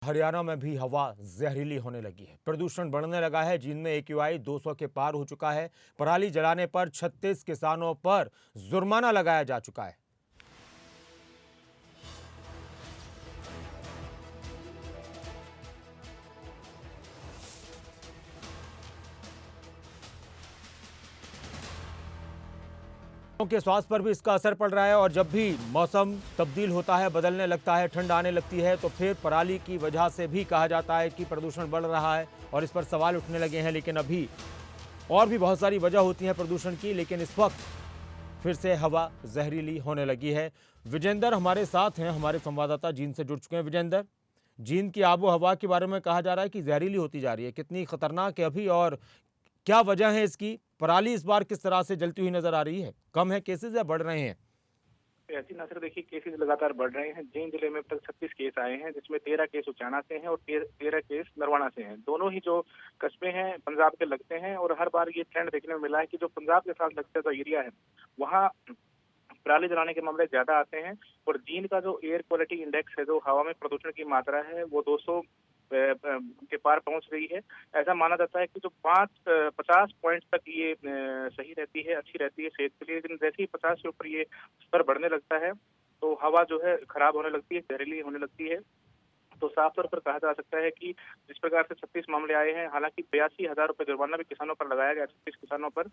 हरियाणा में भी हवा जहरीली होने लगी है। प्रदूषण बढ़ने लगा है। जींद में AQI 200 के पार हो चुका है। पराली जलाने पर 36 किसानों पर जुर्माना लगाया जा चुका है। के स्वास्थ्य पर भी इसका असर पड़ रहा है और जब भी मौसम तब्दील होता है, बदलने लगता है, ठंड आने लगती है, तो फिर पराली की वजह से भी कहा जाता है कि प्रदूषण बढ़ रहा है और इस पर सवाल उठने लगे हैं। लेकिन अभी और भी बहुत सारी वजह होती है प्रदूषण की, लेकिन इस वक्त फिर से हवा जहरीली होने लगी है। विजेंद्र हमारे साथ हैं, हमारे संवाददाता जींद से जुड़ चुके हैं। विजेंद्र, जींद की आबो हवा के बारे में कहा जा रहा है कि जहरीली होती जा रही है, कितनी खतरनाक है अभी और क्या वजह है इसकी? पराली इस बार किस तरह से जलती हुई नजर आ रही है? कम है केसेस या बढ़ रहे हैं? ऐसी नजर देखिए, केसेस लगातार बढ़ रहे हैं। जींद जिले में अब तक 36 केस आए हैं, जिसमें 13 केस उचाना से हैं और 13 केस नरवाना से हैं। दोनों ही जो कस्बे हैं पंजाब के लगते हैं और हर बार ये ट्रेंड देखने में मिला है कि जो पंजाब के साथ लगता जो एरिया है वहाँ पराली जलाने के मामले ज्यादा आते हैं। और जींद का जो एयर क्वालिटी इंडेक्स है, जो हवा में प्रदूषण की मात्रा है, वो 200 के पार पहुंच गई है। ऐसा माना जाता है कि जो 50 पॉइंट तक ये सही रहती है, अच्छी रहती है सेहत के लिए, लेकिन जैसे ही 50 से ऊपर ये स्तर बढ़ने लगता है तो हवा जो है खराब होने लगती है, जहरीली होने लगती है। तो साफ तौर पर कहा जा सकता है कि जिस प्रकार से 36 मामले आए हैं, हालांकि 82,000 रुपये जुर्माना भी किसानों पर लगाया गया 36 किसानों पर,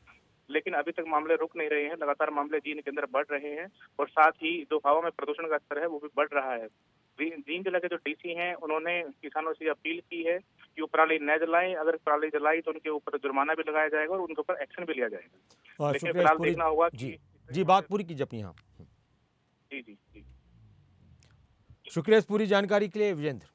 लेकिन अभी तक मामले रुक नहीं रहे हैं। लगातार मामले जींद के अंदर बढ़ रहे हैं और साथ ही जो हवा में प्रदूषण का स्तर है वो भी बढ़ रहा है। जींद जिला के जो DC हैं, उन्होंने किसानों से अपील की है कि वो पराली न जलाएं। अगर पराली जलाई तो उनके ऊपर जुर्माना भी लगाया जाएगा और उनके ऊपर एक्शन भी लिया जाएगा। लेकिन शुक्रिया फिलहाल पूरी देखना होगा जी कि जी बात पूरी कीजिए अपनी। हाँ, जी जी जी शुक्रिया इस पूरी जानकारी के लिए विजेंद्र।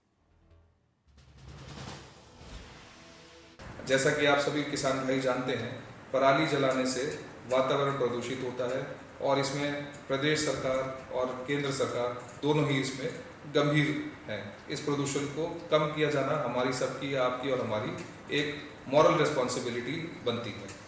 जैसा कि आप सभी किसान भाई जानते हैं, पराली जलाने से वातावरण प्रदूषित होता है और इसमें प्रदेश सरकार और केंद्र सरकार दोनों ही इसमें गंभीर हैं। इस प्रदूषण को कम किया जाना हमारी सबकी, आपकी और हमारी एक मॉरल रिस्पॉन्सिबिलिटी बनती है।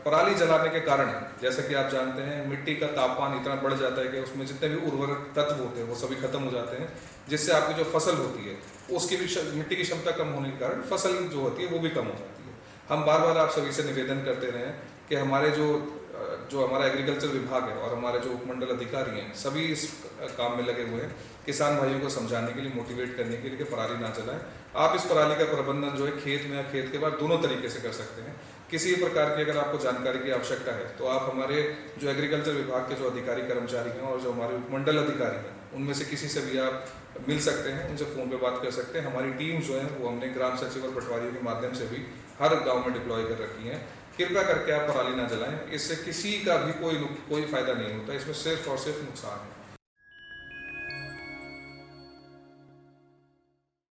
पराली जलाने के कारण, जैसा कि आप जानते हैं, मिट्टी का तापमान इतना बढ़ जाता है कि उसमें जितने भी उर्वरक तत्व होते हैं वो सभी खत्म हो जाते हैं, जिससे आपकी जो फसल होती है उसकी भी मिट्टी की क्षमता कम होने के कारण फसल जो होती है वो भी कम हो जाती है। हम बार बार आप सभी से निवेदन करते रहे हैं कि हमारे जो हमारा एग्रीकल्चर विभाग है और हमारे जो उपमंडल अधिकारी हैं, सभी इस काम में लगे हुए हैं किसान भाइयों को समझाने के लिए, मोटिवेट करने के लिए कि पराली ना जलाएं। आप इस पराली का प्रबंधन जो है खेत में या खेत के बाद दोनों तरीके से कर सकते हैं। किसी प्रकार की अगर आपको जानकारी की आवश्यकता है तो आप हमारे जो एग्रीकल्चर विभाग के जो अधिकारी कर्मचारी हैं और जो हमारे उपमंडल अधिकारी हैं, उनमें से किसी से भी आप मिल सकते हैं, उनसे फ़ोन पे बात कर सकते हैं। हमारी टीम जो है वो हमने ग्राम सचिव और पटवारियों के माध्यम से भी हर गाँव में डिप्लॉय कर रखी है। कृपया करके आप पराली ना जलाएं, इससे किसी का भी कोई फायदा नहीं होता, इसमें सिर्फ और सिर्फ नुकसान है।